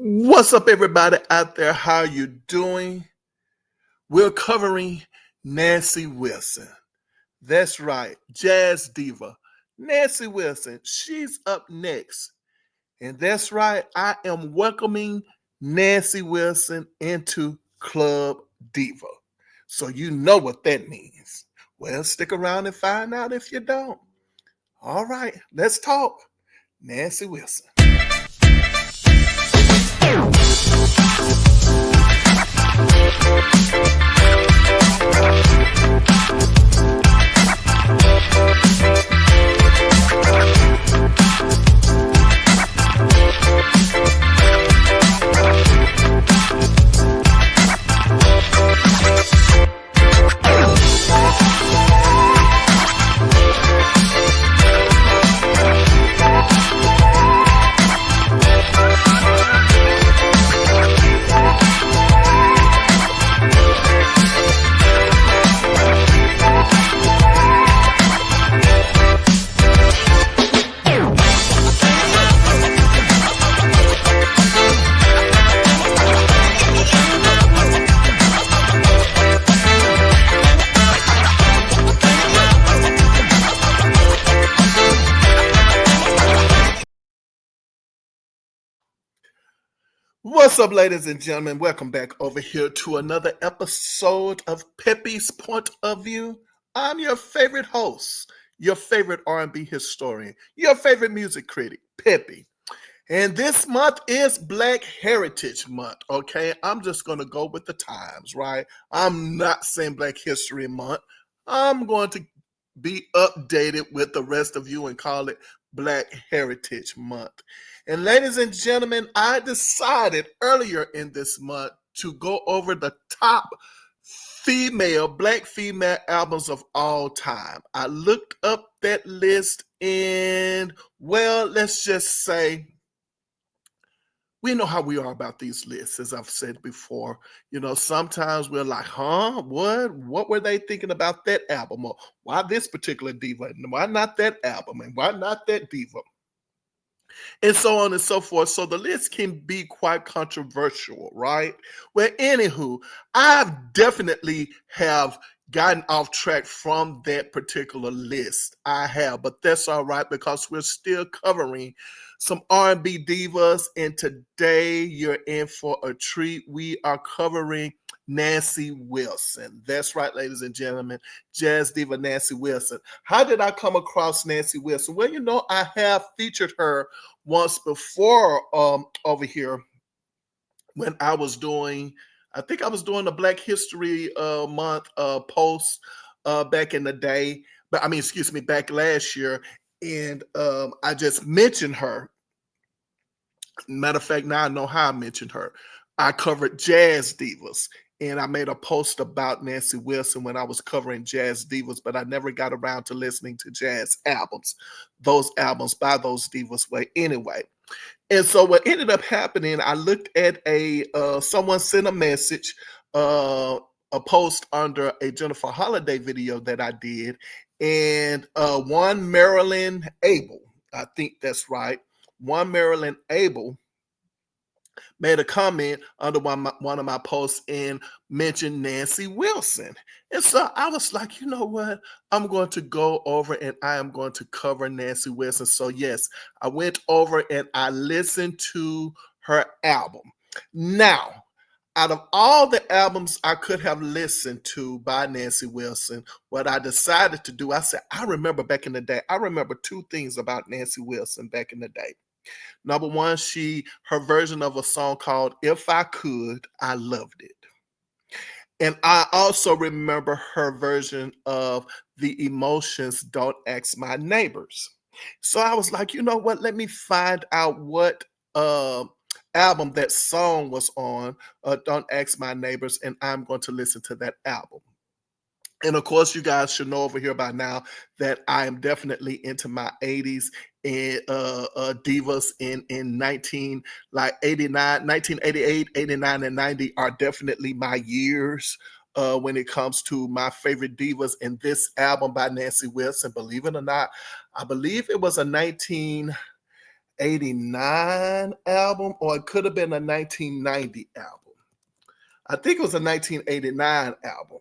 What's up, everybody out there? How you doing? We're covering Nancy Wilson. That's right, jazz diva. Nancy Wilson, she's up next. And that's right, I am welcoming Nancy Wilson into Club Diva. So you know what that means. Well, stick around and find out if you don't. All right, let's talk. Nancy Wilson. What's up, ladies and gentlemen? Welcome back over here to another episode of Peppy's Point of View. I'm your favorite host, your favorite R&B historian, your favorite music critic, Peppy. And this month is Black Heritage Month, okay? I'm just going to go with the times, right? I'm not saying Black History Month. I'm going to be updated with the rest of you and call it Black Heritage Month. And ladies and gentlemen, I decided earlier in this month to go over the top Black female albums of all time. I looked up that list and, well, let's just say, we know how we are about these lists, as I've said before. You know, sometimes we're like, huh, what? What were they thinking about that album? Or why this particular diva? And why not that album? And why not that diva? And so on and so forth. So the list can be quite controversial, right? Well, anywho, I've definitely have gotten off track from that particular list. I have, but that's all right because we're still covering some R&B divas, and today you're in for a treat. We are covering Nancy Wilson. That's right, ladies and gentlemen, jazz diva Nancy Wilson. How did I come across Nancy Wilson? Well, you know, I have featured her once before over here when I was doing, I think I was doing the Black History Month post back in the day, but I mean, excuse me, back last year. And I just mentioned her. Matter of fact, now I know how I mentioned her. I covered jazz divas, and I made a post about Nancy Wilson when I was covering jazz divas, but I never got around to listening to jazz albums, those albums by those divas. Well, anyway, and so what ended up happening, I looked at someone sent a message, a post under a Jennifer Holiday video that I did, and one Marilyn Abel, I think that's right, one Marilyn Abel made a comment under one of my posts and mentioned Nancy Wilson. And so I was like, you know what? I'm going to go over and I am going to cover Nancy Wilson. So yes, I went over and I listened to her album. Now, out of all the albums I could have listened to by Nancy Wilson, what I decided to do, I said, I remember back in the day, I remember two things about Nancy Wilson back in the day. Number one, her version of a song called If I Could, I loved it. And I also remember her version of The Emotions, Don't Ask My Neighbors. So I was like, you know what? Let me find out what album that song was on, Don't Ask My Neighbors, and I'm going to listen to that album. And of course, you guys should know over here by now that I am definitely into my 80s and divas in 1988, 89, and 90 are definitely my years when it comes to my favorite divas. And this album by Nancy Wilson, believe it or not, I believe it was a 1989 album, or it could have been a 1990 album. I think it was a 1989 album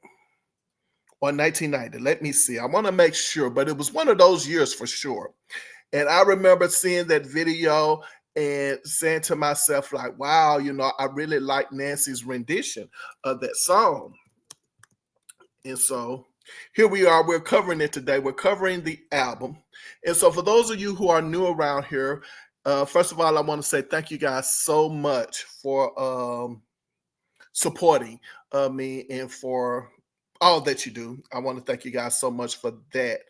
or 1990. Let me see. I want to make sure, but it was one of those years for sure. And I remember seeing that video and saying to myself, like, wow, I really like Nancy's rendition of that song. And so here we are. We're covering it today. We're covering the album. And so for those of you who are new around here, first of all, I want to say thank you guys so much for supporting me and for all that you do. I want to thank you guys so much for that.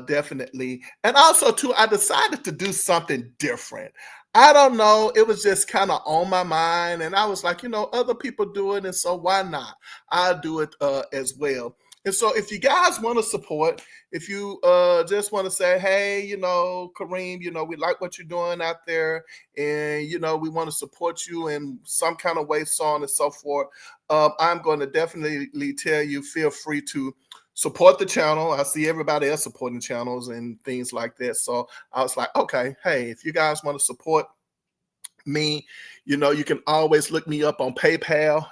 Definitely. And also, too, I decided to do something different. I don't know. It was just kind of on my mind. And I was like, other people do it. And so why not? I'll do it as well. And so if you guys want to support, if you just want to say, hey, Kareem, we like what you're doing out there. And, we want to support you in some kind of way, so on and so forth. I'm going to definitely tell you, feel free to support the channel. I see everybody else supporting channels and things like that. So I was like, okay, hey, if you guys want to support me, you can always look me up on PayPal.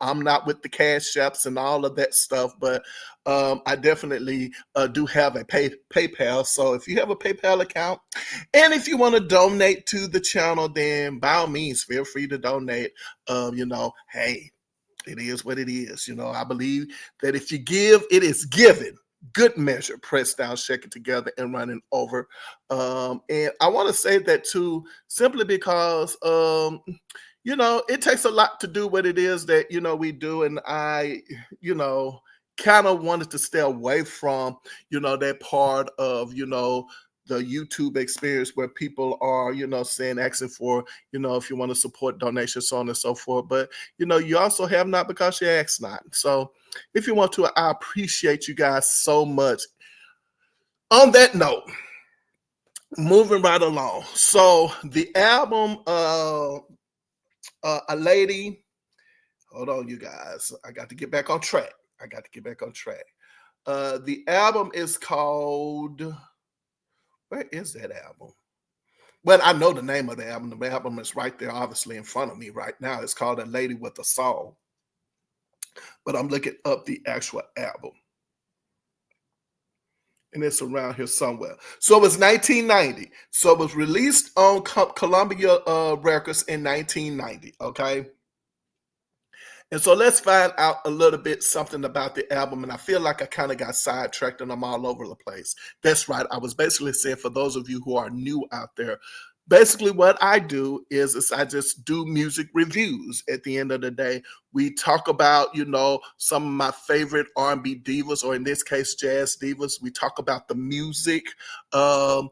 I'm not with the Cash Apps and all of that stuff, but I definitely do have a PayPal. So if you have a PayPal account and if you want to donate to the channel, then by all means, feel free to donate. Hey, it is what it is. I believe that if you give, it is given. Good measure, pressed down, shaken together, and running over. And I want to say that too, simply because, it takes a lot to do what it is that, we do. And I, kind of wanted to stay away from, that part of, the YouTube experience where people are, asking for, if you want to support donations, so on and so forth. But, you also have not because you ask not. So if you want to, I appreciate you guys so much. On that note, moving right along. So the album, A Lady, hold on, you guys. I got to get back on track. The album is called, where is that album? Well, I know the name of the album. The album is right there, obviously, in front of me right now. It's called A Lady with a Soul. But I'm looking up the actual album. And it's around here somewhere. So it was 1990. So it was released on Columbia Records in 1990, okay? And so let's find out a little bit something about the album. And I feel like I kind of got sidetracked and I'm all over the place. That's right. I was basically saying, for those of you who are new out there, basically what I do is I just do music reviews. At the end of the day, we talk about, some of my favorite R&B divas, or in this case, jazz divas. We talk about the music. 9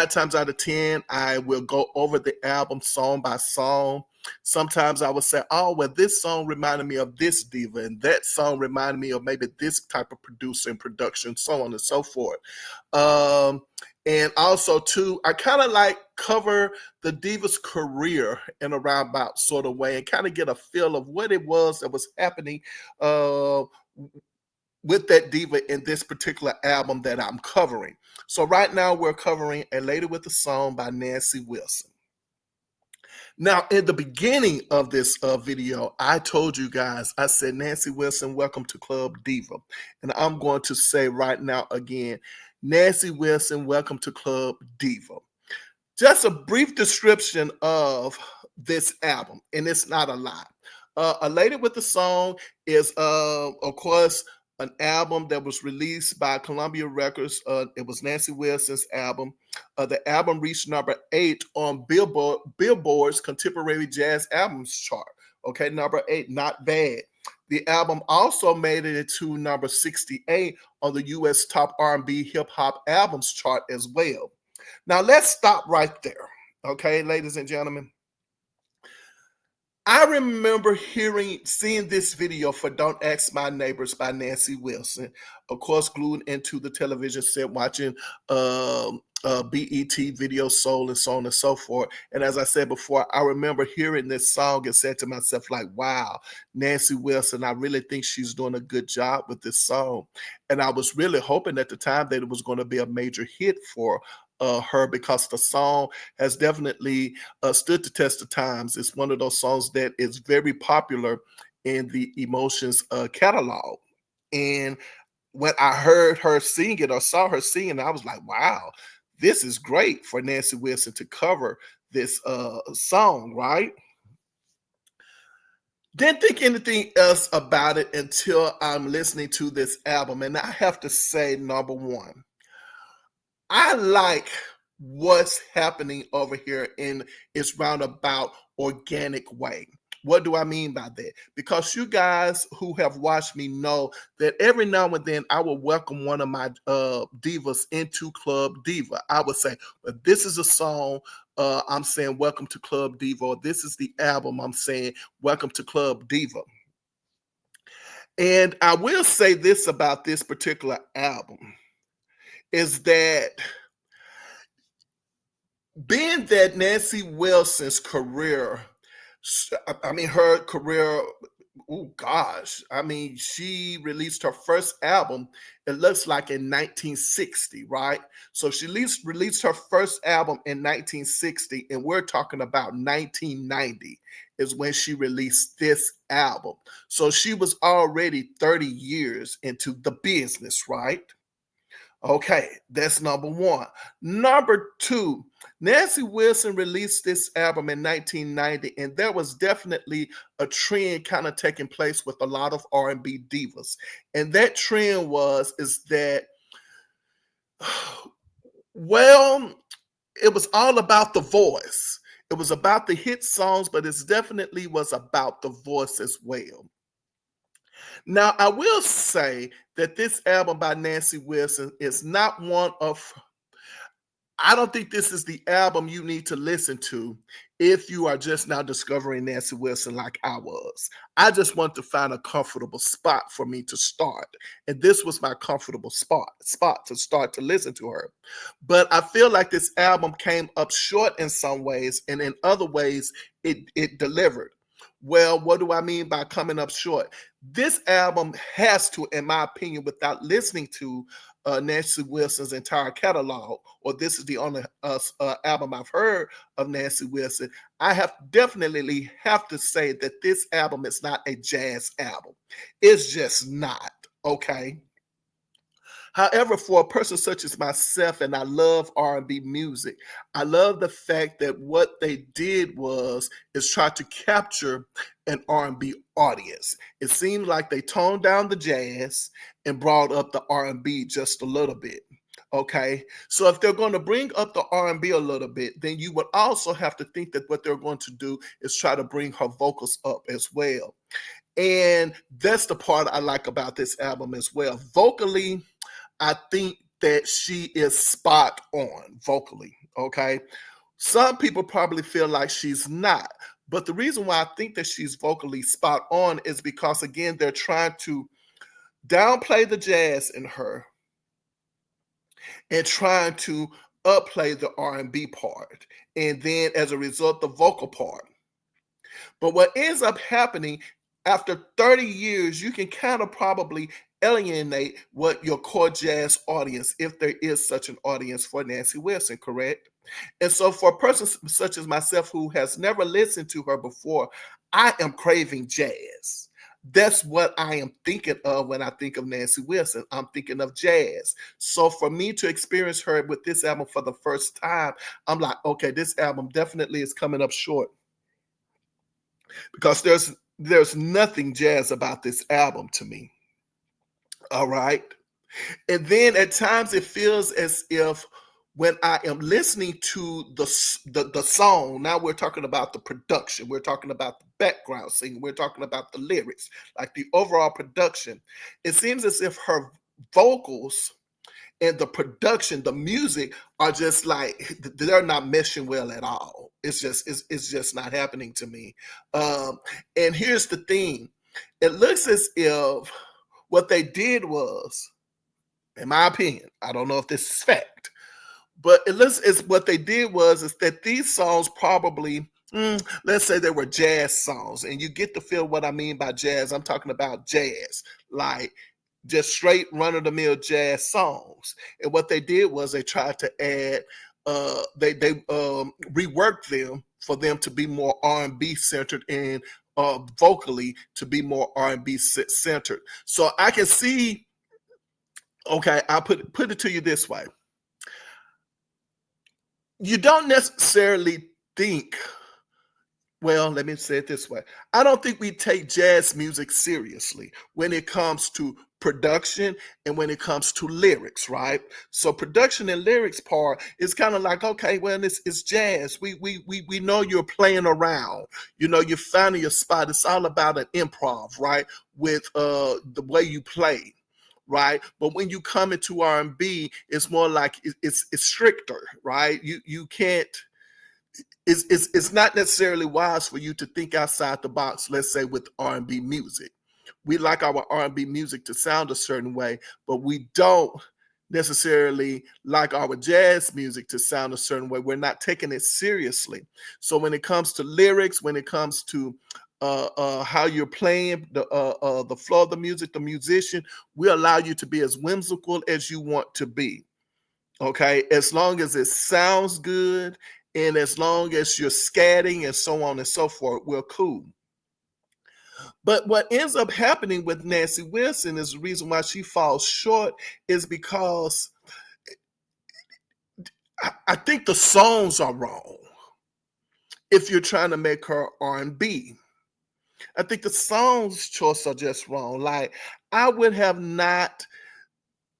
times out of 10, I will go over the album song by song. Sometimes I would say, oh, well, this song reminded me of this diva, and that song reminded me of maybe this type of producer and production, so on and so forth. And also, too, I kind of like cover the diva's career in a roundabout sort of way and kind of get a feel of what it was that was happening with that diva in this particular album that I'm covering. So right now we're covering A Lady with a Song by Nancy Wilson. Now, in the beginning of this video, I told you guys, I said, Nancy Wilson, welcome to Club Diva. And I'm going to say right now again, Nancy Wilson, welcome to Club Diva. Just a brief description of this album, and it's not a lot. A Lady with a Song is, of course, an album that was released by Columbia Records. It was Nancy Wilson's album. The album reached number 8 on Billboard's Contemporary Jazz Albums chart. Okay, number 8, not bad. The album also made it to number 68 on the U.S. Top R&B Hip Hop Albums chart as well. Now, let's stop right there. Okay, ladies and gentlemen. I remember seeing this video for Don't Ask My Neighbors by Nancy Wilson. Of course, glued into the television set, watching BET Video Soul and so on and so forth. And as I said before, I remember hearing this song and said to myself, like, wow, Nancy Wilson, I really think she's doing a good job with this song. And I was really hoping at the time that it was going to be a major hit for her because the song has definitely stood the test of times. It's one of those songs that is very popular in the Emotions catalog. And when I heard her sing it or saw her sing it, I was like, wow, this is great for Nancy Wilson to cover this song, right? Didn't think anything else about it until I'm listening to this album. And I have to say, number one, I like what's happening over here in its roundabout organic way. What do I mean by that? Because you guys who have watched me know that every now and then I will welcome one of my divas into Club Diva. I would say, well, this is a song I'm saying welcome to Club Diva, or this is the album I'm saying welcome to Club Diva. And I will say this about this particular album is that being that Nancy Wilson's career, I mean, her career, oh gosh, I mean, she released her first album, it looks like in 1960, right? So she released her first album in 1960, and we're talking about 1990 is when she released this album. So she was already 30 years into the business, right? Okay, that's number one. Number two, Nancy Wilson released this album in 1990, and there was definitely a trend kind of taking place with a lot of R&B divas. And that trend is that, well, it was all about the voice. It was about the hit songs, but it definitely was about the voice as well. Now, I will say that this album by Nancy Wilson is not one of, I don't think this is the album you need to listen to if you are just now discovering Nancy Wilson like I was. I just want to find a comfortable spot for me to start. And this was my comfortable spot to start to listen to her. But I feel like this album came up short in some ways, and in other ways, it delivered. Well, what do I mean by coming up short? This album has to, in my opinion, without listening to Nancy Wilson's entire catalog, or this is the only album I've heard of Nancy Wilson, I definitely have to say that this album is not a jazz album. It's just not, okay? However, for a person such as myself, and I love R&B music, I love the fact that what they did is try to capture an R&B audience. It seemed like they toned down the jazz and brought up the R&B just a little bit. Okay, so if they're going to bring up the R&B a little bit, then you would also have to think that what they're going to do is try to bring her vocals up as well. And that's the part I like about this album as well. Vocally, I think that she is spot on vocally, okay? Some people probably feel like she's not. But the reason why I think that she's vocally spot on is because, again, they're trying to downplay the jazz in her and trying to upplay the R&B part. And then as a result, the vocal part. But what ends up happening after 30 years, you can kind of probably alienate what your core jazz audience, if there is such an audience for Nancy Wilson, correct? And so for a person such as myself who has never listened to her before, I am craving jazz. That's what I am thinking of when I think of Nancy Wilson. I'm thinking of jazz. So for me to experience her with this album for the first time, I'm like, okay, this album definitely is coming up short, because there's nothing jazz about this album to me. All right. And then at times it feels as if when I am listening to the song, now we're talking about the production, we're talking about the background singing, we're talking about the lyrics, like the overall production. It seems as if her vocals and the production, the music are just like they're not meshing well at all. It's just not happening to me. And here's the thing: it looks as if what they did was, in my opinion, I don't know if this is fact, but it looks as what they did is that these songs probably, let's say they were jazz songs, and you get to feel what I mean by jazz. I'm talking about jazz, like just straight run-of-the-mill jazz songs. And what they did was they tried to add reworked them for them to be more R&B centered and vocally to be more R&B centered. So I can see. Okay, I'll put it to you this way: you don't necessarily think. Well, let me say it this way. I don't think we take jazz music seriously when it comes to production and when it comes to lyrics, right? So production and lyrics part is kind of like, okay, well, it's jazz. We know you're playing around. You know, you're finding your spot. It's all about an improv, right? With the way you play. Right, but when you come into R&B, it's more like it's stricter, right? You can't, it's not necessarily wise for you to think outside the box. Let's say with R&B music, we like our R&B music to sound a certain way, but we don't necessarily like our jazz music to sound a certain way. We're not taking it seriously. So when it comes to lyrics, when it comes to how you're playing the flow of the music, the musician, we allow you to be as whimsical as you want to be. Okay, as long as it sounds good and as long as you're scatting and so on and so forth, we're cool. But what ends up happening with Nancy Wilson is the reason why she falls short is because I think the songs are wrong. If you're trying to make her R&B, I think the songs choice are just wrong. Like I would have not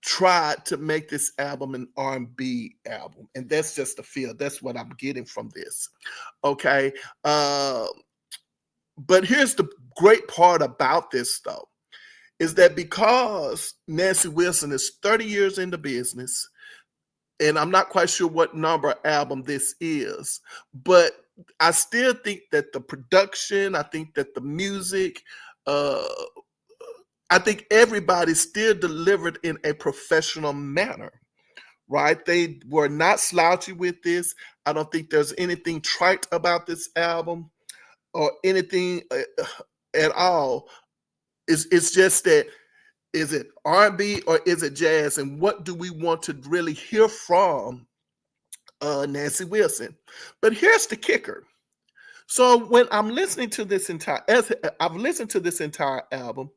tried to make this album an R&B album, and that's just the feel. That's what I'm getting from this. Okay, but here's the great part about this, though, is that because Nancy Wilson is 30 years in the business, and I'm not quite sure what number album this is, but I still think that the production, I think that the music, uh, I think everybody still delivered in a professional manner, right? They were not slouchy with this. I don't think there's anything trite about this album or anything at all. It's just that, is it R&B or is it jazz? And what do we want to really hear from Nancy Wilson? But here's the kicker. So when I'm listening to this as I've listened to this entire album,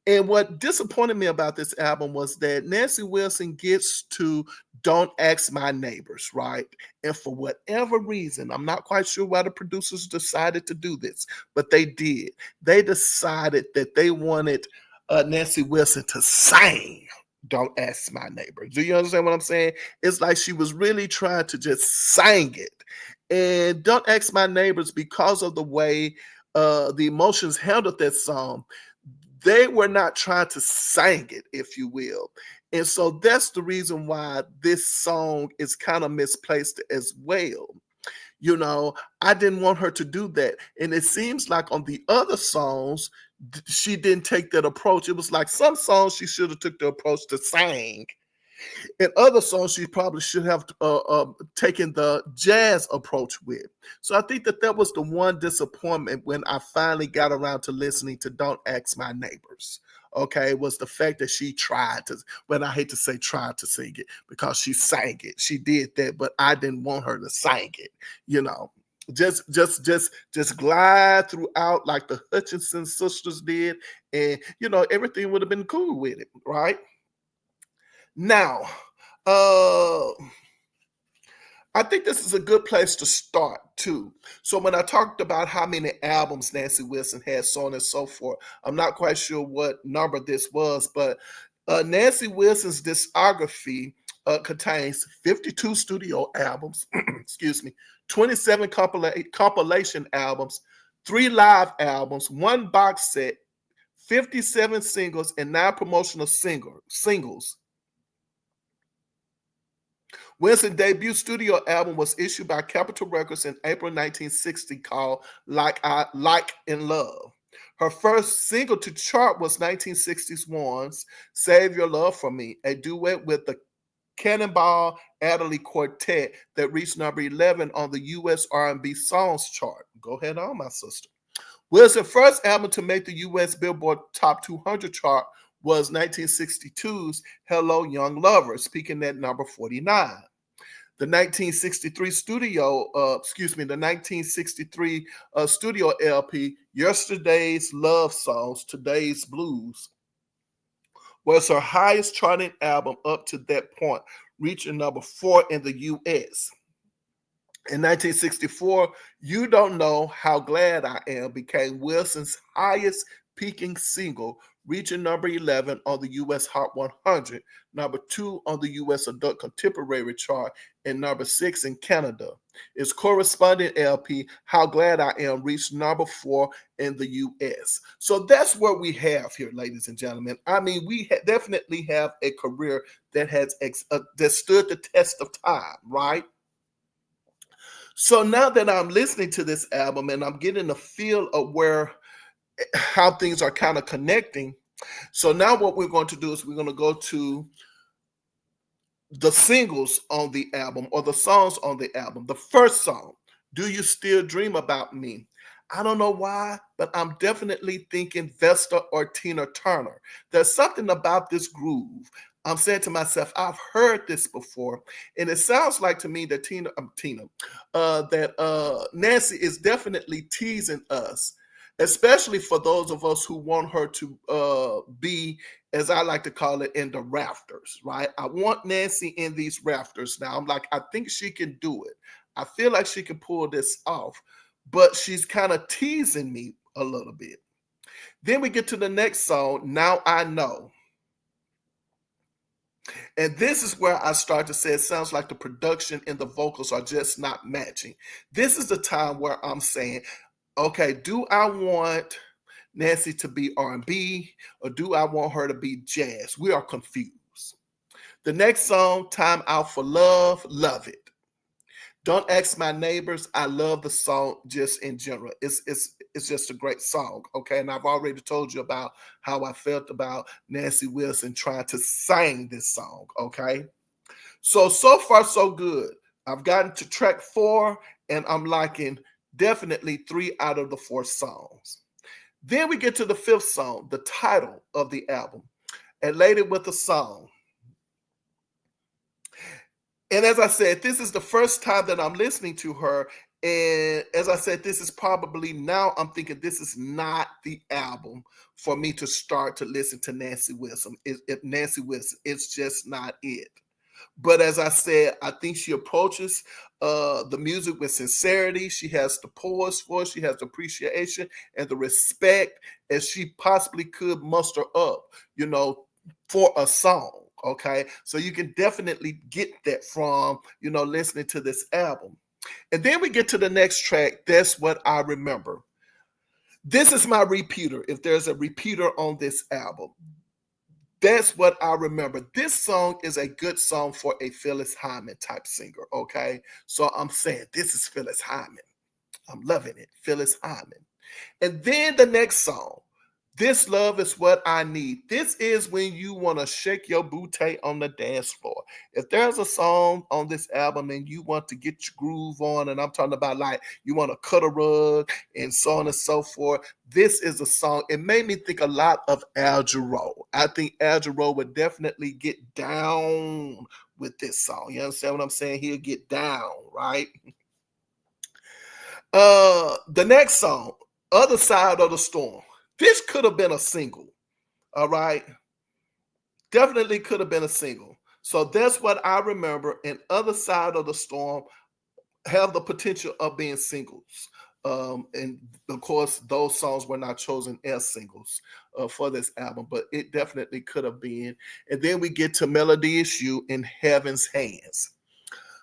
and what disappointed me about this album was that Nancy Wilson gets to Don't Ask My Neighbors, right? And for whatever reason, I'm not quite sure why the producers decided to do this, but they did. They decided that they wanted Nancy Wilson to sing Don't Ask My Neighbors. Do you understand what I'm saying? It's like she was really trying to just sing it. And Don't Ask My Neighbors, because of the way the emotions handled that song, they were not trying to sing it, if you will. And so that's the reason why this song is kind of misplaced as well. You know, I didn't want her to do that. And it seems like on the other songs, she didn't take that approach. It was like some songs she should have took the approach to sing. In other songs, she probably should have taken the jazz approach with. So I think that was the one disappointment when I finally got around to listening to Don't Ask My Neighbors. Okay, was the fact that she tried to, but I hate to say tried to sing it because she sang it. She did that, but I didn't want her to sing it, you know. Just glide throughout like the Hutchinson sisters did, and everything would have been cool with it, right? Now, uh, I think this is a good place to start too. So when I talked about how many albums Nancy Wilson had, so on and so forth, I'm not quite sure what number this was, but Nancy Wilson's discography contains 52 studio albums, excuse me, 27 compilation albums, 3 live albums, 1 box set, 57 singles, and 9 promotional singles. Wilson's debut studio album was issued by Capitol Records in April 1960 called Like in Love. Her first single to chart was 1961's Save Your Love for Me, a duet with the Cannonball Adderley Quartet that reached number 11 on the U.S. R&B Songs chart. Go ahead on, my sister. Wilson's first album to make the U.S. Billboard Top 200 chart was 1962's Hello Young Lover, speaking at number 49. The 1963 the 1963 studio LP, Yesterday's Love Songs, Today's Blues, was her highest charting album up to that point, reaching number 4 in the US. In 1964, You Don't Know How Glad I Am became Wilson's highest peaking single, reaching number 11 on the US Hot 100, number 2 on the US Adult Contemporary chart, and number 6 in Canada. Its corresponding LP, How Glad I Am, reached number 4 in the US. So that's what we have here, ladies and gentlemen. I mean, we definitely have a career that has that stood the test of time, right? So now that I'm listening to this album and I'm getting a feel of how things are kind of connecting. So now what we're going to do is we're going to go to the singles on the album or the songs on the album. The first song, Do You Still Dream About Me? I don't know why, but I'm definitely thinking Vesta or Tina Turner. There's something about this groove. I'm saying to myself, I've heard this before, and it sounds like to me that Nancy is definitely teasing us, especially for those of us who want her to be, as I like to call it, in the rafters, right? I want Nancy in these rafters now. I'm like, I think she can do it. I feel like she can pull this off, but she's kind of teasing me a little bit. Then we get to the next song, Now I Know. And this is where I start to say it sounds like the production and the vocals are just not matching. This is the time where I'm saying, okay, do I want Nancy to be R&B or do I want her to be jazz? We are confused. The next song, Time Out for Love, love it. Don't Ask My Neighbors, I love the song just in general. It's just a great song, okay? And I've already told you about how I felt about Nancy Wilson trying to sing this song, okay? So far, so good. I've gotten to track 4, and I'm liking definitely 3 out of the 4 songs. Then we get to the 5th song, the title of the album, Elated with a Song. And as I said, this is the first time that I'm listening to her. And as I said, this is probably now I'm thinking this is not the album for me to start to listen to Nancy Wilson. Nancy Wilson, it's just not it. But as I said, I think she approaches the music with sincerity. She has the poise for it. She has the appreciation and the respect as she possibly could muster up, for a song. Okay, so you can definitely get that from, listening to this album. And then we get to the next track, That's What I Remember. This is my repeater, if there's a repeater on this album. That's What I Remember. This song is a good song for a Phyllis Hyman type singer, okay? So I'm saying this is Phyllis Hyman. I'm loving it, Phyllis Hyman. And then the next song, This Love Is What I Need. This is when you want to shake your booty on the dance floor. If there's a song on this album and you want to get your groove on, and I'm talking about like you want to cut a rug and so on and so forth, this is a song. It made me think a lot of Al Jarreau. I think Al Jarreau would definitely get down with this song. You understand what I'm saying? He'll get down, right? The next song, Other Side of the Storm. This could have been a single, all right? Definitely could have been a single. So That's What I Remember, and Other Side of the Storm have the potential of being singles. And of course, those songs were not chosen as singles for this album, but it definitely could have been. And then we get to Melody Is You in Heaven's Hands.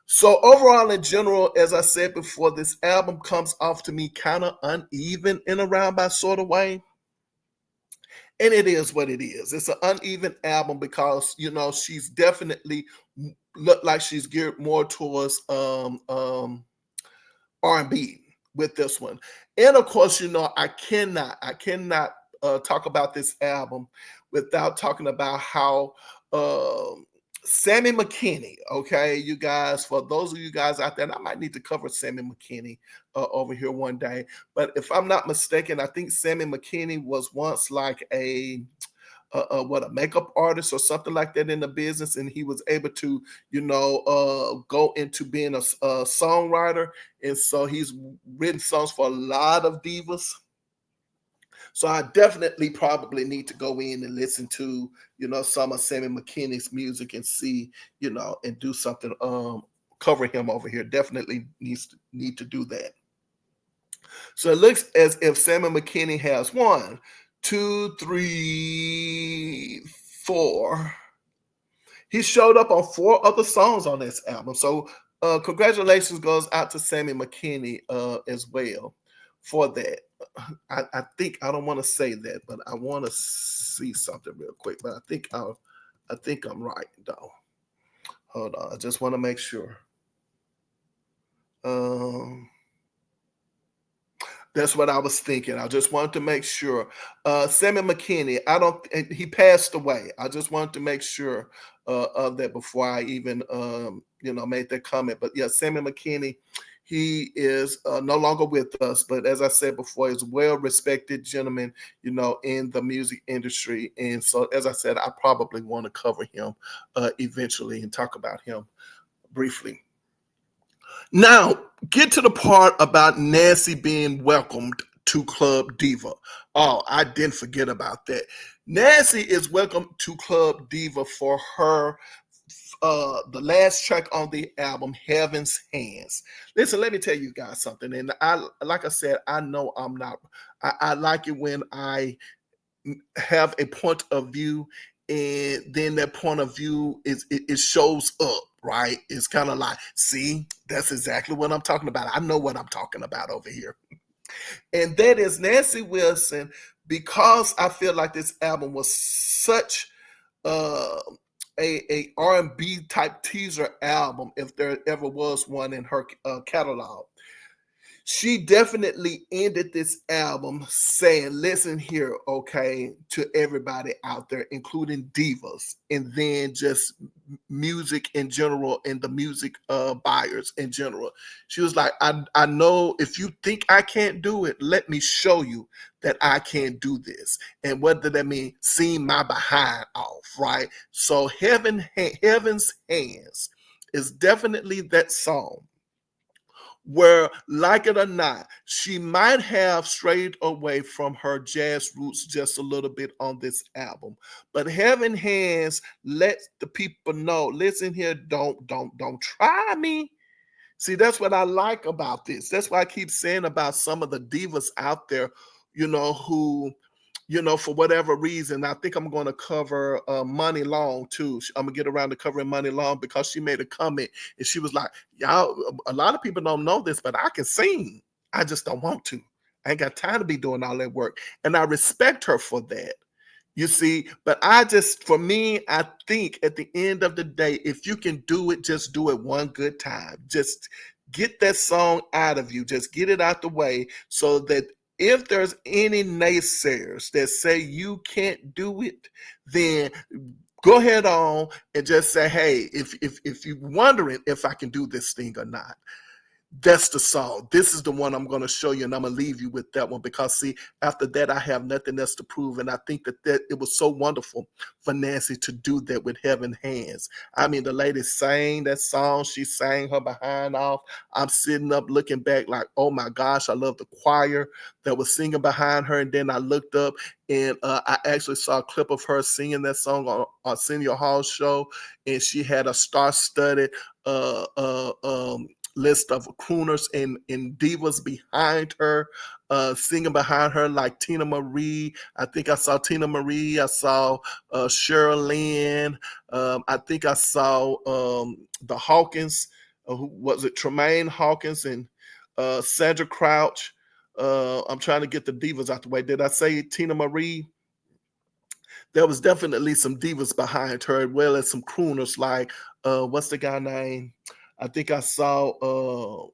So overall, in general, as I said before, this album comes off to me kind of uneven in a roundabout sort of way. And it is what it is. It's an uneven album because, she's definitely looked like she's geared more towards R&B with this one. And of course, I cannot talk about this album without talking about how Sammy McKinney, okay, you guys, for those of you guys out there, and I might need to cover Sammy McKinney over here one day, but if I'm not mistaken, I think Sammy McKinney was once like a what, a makeup artist or something like that in the business, and he was able to, go into being a songwriter, and so he's written songs for a lot of divas. So I definitely probably need to go in and listen to, some of Sammy McKinney's music and see, and do something, cover him over here. Definitely need to do that. So it looks as if Sammy McKinney has one, two, three, four. He showed up on 4 other songs on this album. So congratulations goes out to Sammy McKinney as well for that. I think I don't want to say that, but I want to see something real quick. But I think I'm right though. Hold on, I just want to make sure. That's what I was thinking. I just wanted to make sure. Sammy McKinney, he passed away. I just wanted to make sure of that before I even, made that comment. But yeah, Sammy McKinney, he is no longer with us. But as I said before, he's a well-respected gentleman, in the music industry. And so, as I said, I probably want to cover him eventually and talk about him briefly. Now, get to the part about Nancy being welcomed to Club Diva. Oh, I didn't forget about that. Nancy is welcome to Club Diva for her the last track on the album, Heaven's Hands. Listen, let me tell you guys something. And like I said, I know I'm not. I like it when I have a point of view, and then that point of view it shows up, right? It's kind of like, see, that's exactly what I'm talking about. I know what I'm talking about over here. And that is Nancy Wilson, because I feel like this album was such uh, a R&B type teaser album, if there ever was one in her catalog. She definitely ended this album saying, listen here, okay, to everybody out there, including divas, and then just music in general and the music buyers in general. She was like, I know if you think I can't do it, let me show you that I can do this. And what did that mean? Seeing my behind off, right? So Heaven's Hands is definitely that song where, like it or not, she might have strayed away from her jazz roots just a little bit on this album. But Heaven Hands lets the people know, listen here, don't try me. See, that's what I like about this. That's why I keep saying about some of the divas out there, who, for whatever reason, I think I'm going to cover Money Long too. I'm going to get around to covering Money Long, because she made a comment and she was like, y'all, a lot of people don't know this, but I can sing. I just don't want to. I ain't got time to be doing all that work. And I respect her for that. You see, but for me, I think at the end of the day, if you can do it, just do it one good time. Just get that song out of you. Just get it out the way, so that if there's any naysayers that say you can't do it, then go ahead on and just say, hey, if you're wondering if I can do this thing or not, that's the song. This is the one I'm going to show you, and I'm going to leave you with that one, because see, after that, I have nothing else to prove. And I think that it was so wonderful for Nancy to do that with Heaven Hands. I mean, the lady sang that song. She sang her behind off. I'm sitting up looking back like, oh my gosh, I love the choir that was singing behind her. And then I looked up, and I actually saw a clip of her singing that song on Senior Hall show, and she had a star-studded list of crooners and divas behind her, singing behind her, like Tina Marie. I think I saw Tina Marie. I saw Cheryl Lynn. I think I saw the Hawkins. Who was it? Tremaine Hawkins and Sandra Crouch. I'm trying to get the divas out the way. Did I say Tina Marie? There was definitely some divas behind her, as well as some crooners like, what's the guy name? I think I saw,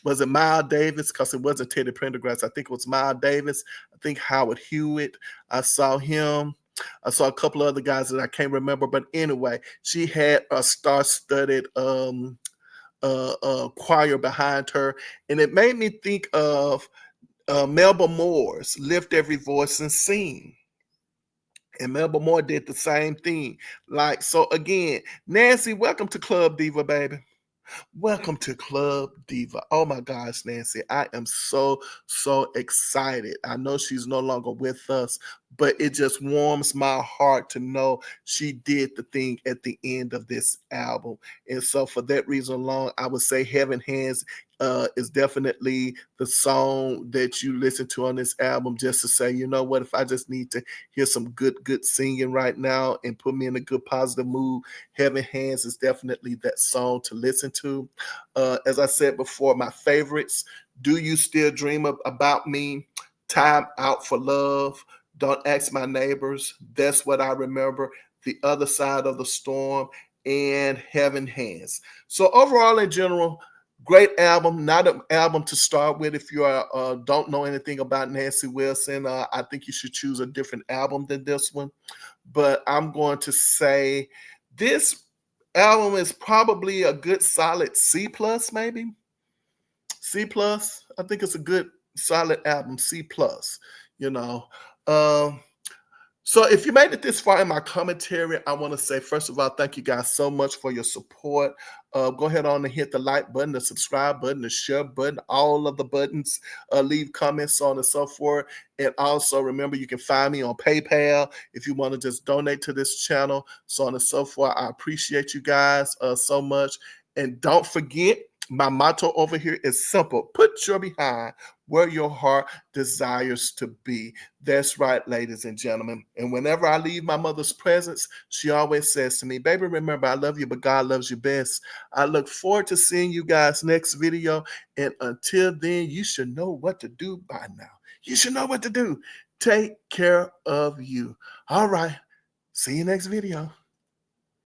was it Miles Davis? Because it wasn't Teddy Pendergrass. I think it was Miles Davis. I think Howard Hewitt. I saw him. I saw a couple of other guys that I can't remember. But anyway, she had a star-studded choir behind her. And it made me think of Melba Moore's Lift Every Voice and Sing. And Melba Moore did the same thing. Like, so again, Nancy, welcome to Club Diva, baby. Welcome to Club Diva. Oh my gosh, Nancy, I am so excited. I know she's no longer with us, but it just warms my heart to know she did the thing at the end of this album. And so, for that reason alone, I would say Heaven Hands is definitely the song that you listen to on this album just to say, you know what, if I just need to hear some good singing right now and put me in a good positive mood, Heaven Hands is definitely that song to listen to. As I said before, my favorites: Do You Still Dream About Me, Time Out for Love, Don't Ask My Neighbors, That's What I Remember, The Other Side of the Storm, and Heaven Hands. So overall, in general, great album. Not an album to start with if you don't know anything about Nancy Wilson. I think you should choose a different album than this one. But I'm going to say this album is probably a good solid C plus, maybe C plus. I think it's a good solid album, C plus. You know. Um, so if you made it this far in my commentary, I want to say, first of all, thank you guys so much for your support. Go ahead on and hit the like button, the subscribe button, the share button, all of the buttons. Leave comments, so on and so forth. And also remember, you can find me on PayPal if you want to just donate to this channel, so on and so forth. I appreciate you guys so much. And don't forget, my motto over here is simple: put your behind where your heart desires to be. That's right, ladies and gentlemen. And whenever I leave my mother's presence, she always says to me, baby, remember, I love you, but God loves you best. I look forward to seeing you guys next video. And until then, you should know what to do by now. You should know what to do. Take care of you. All right. See you next video.